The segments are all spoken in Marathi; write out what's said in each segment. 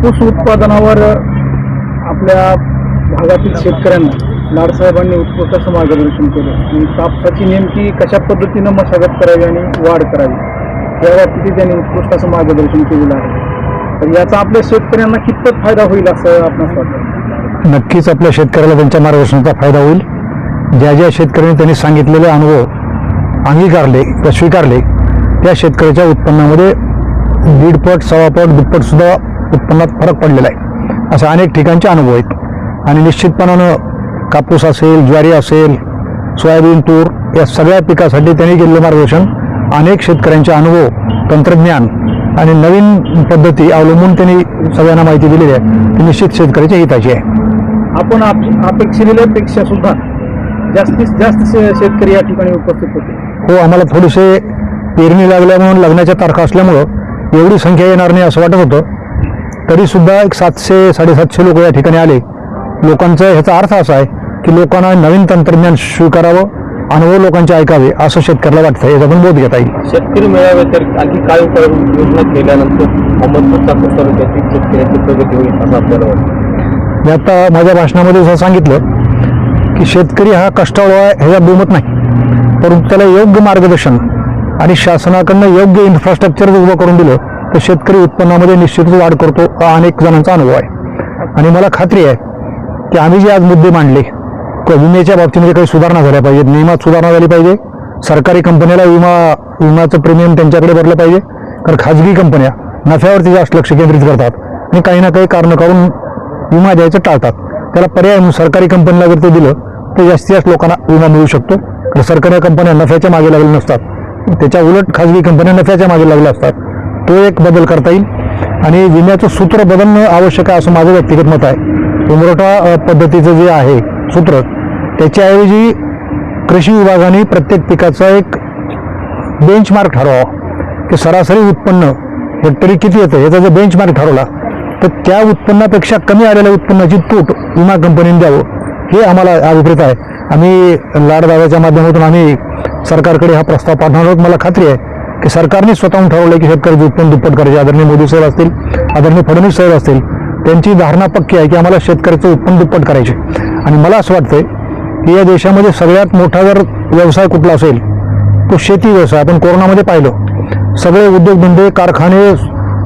कापूस उत्पादनावर आपल्या भागातील शेतकऱ्यांना लाडसाहेबांनी उत्कृष्ट असं मार्गदर्शन केलं आणि कापसाची नेमकी कशा पद्धतीनं मशागत करावी आणि वाढ करावी या बाबतीत त्यांनी उत्कृष्ट असं मार्गदर्शन केलेलं आहे. तर याचा आपल्या शेतकऱ्यांना कितपत फायदा होईल असं आपणास वाटतं? नक्कीच आपल्या शेतकऱ्याला त्यांच्या मार्गदर्शनाचा फायदा होईल. ज्या ज्या शेतकऱ्यांनी त्यांनी सांगितलेले अनुभव अंगीकारले व स्वीकारले त्या शेतकऱ्याच्या उत्पन्नामध्ये 1.5 पट, 1.25 पट, 2 सुद्धा उत्पन्नात फरक पडलेला आहे. असे अनेक ठिकाणचे अनुभव आहेत आणि निश्चितपणानं कापूस असेल, ज्वारी असेल, सोयाबीन, तूर या सगळ्या पिकासाठी त्यांनी केलेलं मार्गदर्शन, अनेक शेतकऱ्यांचे अनुभव, तंत्रज्ञान आणि नवीन पद्धती अवलंबून त्यांनी सगळ्यांना माहिती दिलेली आहे ती निश्चित शेतकऱ्याच्या हिताची आहे. आपण अपेक्षिलेल्यापेक्षा सुद्धा जास्तीत जास्त शेतकरी या ठिकाणी उपस्थित होते. हो, आम्हाला थोडेसे पेरणी लागल्या म्हणून लग्नाच्या तारखा असल्यामुळं एवढी संख्या येणार नाही असं वाटत होतं. तरीसुद्धा एक 700-750 लोक या ठिकाणी आले. लोकांचा ह्याचा अर्थ असा आहे की लोकांना नवीन तंत्रज्ञान स्वीकारावं, अनुभव लोकांचे ऐकावे असं शेतकऱ्याला वाटतं. याच्यातून बोध घेता येईल. शेतकरी मेळाव्यात आणखी काय उपाययोजना केल्यानंतर अहमदपूर कापूस तालुक्यातील शेतकऱ्याची प्रगती होईल असं आपल्याला वाटतं? मी आता माझ्या भाषणामध्ये असं सांगितलं की शेतकरी हा कष्टाळू आहे ह्याचा दुमत नाही, परंतु त्याला योग्य मार्गदर्शन आणि शासनाकडनं योग्य इन्फ्रास्ट्रक्चर उभं करून दिलं तर शेतकरी उत्पन्नामध्ये निश्चितच वाढ करतो हा अनेक जणांचा अनुभव आहे. आणि मला खात्री आहे की आम्ही जे आज मुद्दे मांडले विम्याच्या बाबतीमध्ये काही सुधारणा झाल्या पाहिजेत, नियमात सुधारणा झाली पाहिजे, सरकारी कंपन्याला विमाचं प्रीमियम त्यांच्याकडे भरलं पाहिजे, कारण खाजगी कंपन्या नफ्यावरती जास्त लक्ष केंद्रित करतात आणि काही ना काही कारणं काढून विमा द्यायचं टाळतात. त्याला पर्याय म्हणून सरकारी कंपनीला जर ते दिलं तर जास्तीत जास्त लोकांना विमा मिळू शकतो. कारण सरकारी कंपन्या नफ्याच्या मागे लागलेल्या नसतात, त्याच्या उलट खाजगी कंपन्या नफ्याच्या मागे लागल्या असतात. तो एक बदल करता येईल आणि विम्याचं सूत्र बदलणं आवश्यक आहे असं माझं व्यक्तिगत मत आहे. उमरठा पद्धतीचं जे आहे सूत्र त्याच्याऐवजी कृषी विभागाने प्रत्येक पिकाचा एक बेंचमार्क ठरवावा की सरासरी उत्पन्न हेक्टरी किती येतं याचा जर बेंचमार्क ठरवला तर त्या उत्पन्नापेक्षा कमी आलेल्या उत्पन्नाची तूट विमा कंपनीने द्यावं हे आम्हाला अभिप्रेत आहे. आम्ही लाडदाव्याच्या माध्यमातून आम्ही सरकारकडे हा प्रस्ताव पाठवणार आहोत. मला खात्री आहे की सरकारने स्वतःहून ठरवलं की शेतकऱ्याचे उत्पन्न दुप्पट करायचे. आदरणीय मोदी साहेब असतील, आदरणीय फडणवीस साहेब असतील, त्यांची धारणा पक्की आहे की आम्हाला शेतकऱ्याचं उत्पन्न दुप्पट करायचे. आणि मला असं वाटतंय की या देशामध्ये सगळ्यात मोठा जर व्यवसाय कुठला असेल तो शेती व्यवसाय. आपण कोरोनामध्ये पाहिलं सगळे उद्योगधंदे, कारखाने,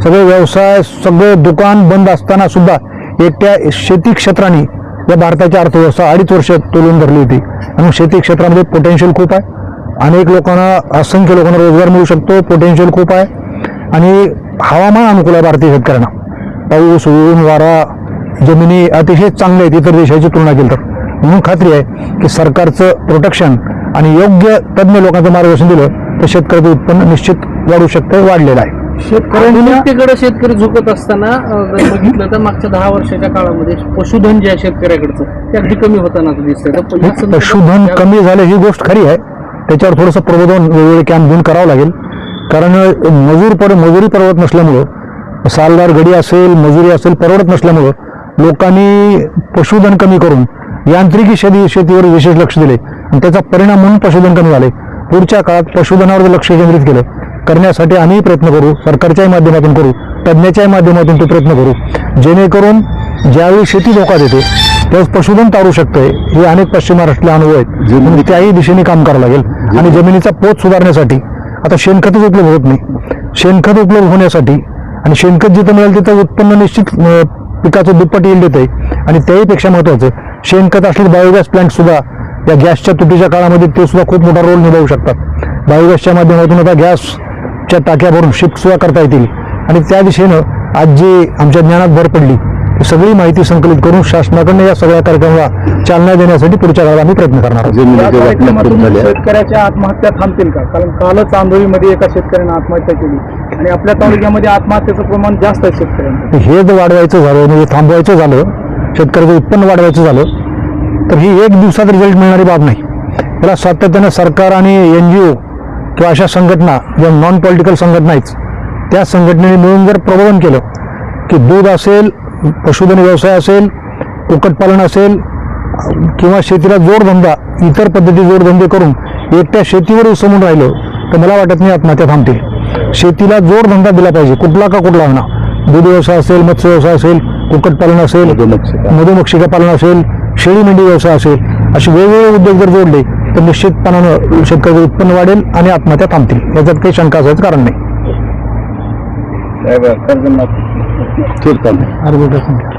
सगळे व्यवसाय, सगळे दुकान बंद असताना सुद्धा एकट्या शेती क्षेत्राने या भारताची अर्थव्यवस्था 2.5 वर्ष तोलून धरली होती. आणि शेती क्षेत्रामध्ये पोटेन्शियल खूप आहे. अनेक लोकांना, असंख्य लोकांना रोजगार मिळू शकतो, पोटेन्शियल खूप आहे आणि हवामान अनुकूल आहे भारतीय शेतकऱ्यांना. पाऊस, ऊन, वारा, जमिनी अतिशय चांगले आहेत इतर देशाची तुलना केली तर. म्हणून खात्री आहे की सरकारचं प्रोटेक्शन आणि योग्य तज्ज्ञ लोकांचं मार्गदर्शन दिलं तर शेतकऱ्याचं उत्पन्न निश्चित वाढू शकतं, वाढलेलं आहे. शेतकऱ्यांकडे शेतकरी झुकत असताना जर बघितलं तर मागच्या 10 वर्षाच्या काळामध्ये पशुधन जे आहे शेतकऱ्याकडचं ते अगदी कमी होताना दिसतंय. पशुधन कमी झालं ही गोष्ट खरी आहे. त्याच्यावर थोडंसं प्रबोधन वेगवेगळे कॅम्प घेऊन करावं लागेल. कारण मजुरी परवडत नसल्यामुळं, सालदार गडी असेल, मजुरी असेल परवडत नसल्यामुळं लोकांनी पशुधन कमी करून यांत्रिकी शेतीवर विशेष लक्ष दिले आणि त्याचा परिणाम म्हणून पशुधन कमी झाले. पुढच्या काळात पशुधनावर लक्ष केंद्रित केलं करण्यासाठी आम्ही प्रयत्न करू, सरकारच्याही माध्यमातून करू, तज्ज्ञाच्याही माध्यमातून तो प्रयत्न करू, जेणेकरून ज्यावेळी शेती धोका देते त्यावेळेस पशुधन तारू शकते. हे अनेक पश्चिम महाराष्ट्रातले अनुभव आहेत. त्याही दिशेने काम करावं लागेल. आणि जमिनीचा पोत सुधारण्यासाठी आता शेणखतच उपलब्ध होत नाही. शेणखत उपलब्ध होण्यासाठी आणि शेणखत जिथं मिळेल तिथं उत्पन्न निश्चित पिकाचं दुप्पट येईल देते. आणि त्याहीपेक्षा महत्त्वाचं शेणखत असलेले बायोगॅस प्लांट सुद्धा या गॅसच्या तुटीच्या काळामध्ये ते सुद्धा खूप मोठा रोल निभावू शकतात. बायोगॅसच्या माध्यमातून आता गॅसच्या टाक्या भरून शिफ्ट सुद्धा करता येतील. आणि त्या दिशेनं आज जी आमच्या ज्ञानात भर पडली सगळी माहिती संकलित करून शासनाकडनं या सगळ्या कार्यक्रमाला चालना देण्यासाठी पुढच्या काळात आम्ही प्रयत्न करणार आहोत. शेतकऱ्याच्या आत्महत्या थांबतील का? कारण कालच आंधळीमध्ये एका शेतकऱ्याने आत्महत्या केली आणि आपल्या तालुक्यामध्ये आत्महत्येचं प्रमाण जास्त आहे शेतकऱ्यांचं. हे जर वाढवायचं झालं म्हणजे थांबवायचं झालं, शेतकऱ्याचं उत्पन्न वाढवायचं झालं तर ही एक दिवसात रिझल्ट मिळणारी बाब नाही. याला सातत्यानं सरकार आणि NGO किंवा अशा संघटना ज्या नॉन पॉलिटिकल संघटना आहेत त्या संघटनेने मिळून जर प्रबोधन केलं की दूध असेल, पशुधन व्यवसाय असेल, कुक्कुटपालन असेल किंवा शेतीला जोडधंदा, इतर पद्धती जोडधंदे करून एकट्या शेतीवर समोर राहिलं तर मला वाटत नाही आत्महत्या थांबतील. शेतीला जोडधंदा दिला पाहिजे, कुठला का कुठला होणार. दूध व्यवसाय असेल, मत्स्य व्यवसाय असेल, कुक्कुटपालन असेल, मधुमक्षिका पालन असेल, शेळी मेंढी व्यवसाय असेल, असे वेगवेगळे उद्योग जर जोडले तर निश्चितपणानं शेतकऱ्याचं उत्पन्न वाढेल आणि आत्महत्या थांबतील. याच्यात काही शंका असायचं कारण नाही. कर्जमाफी ठीक आहे.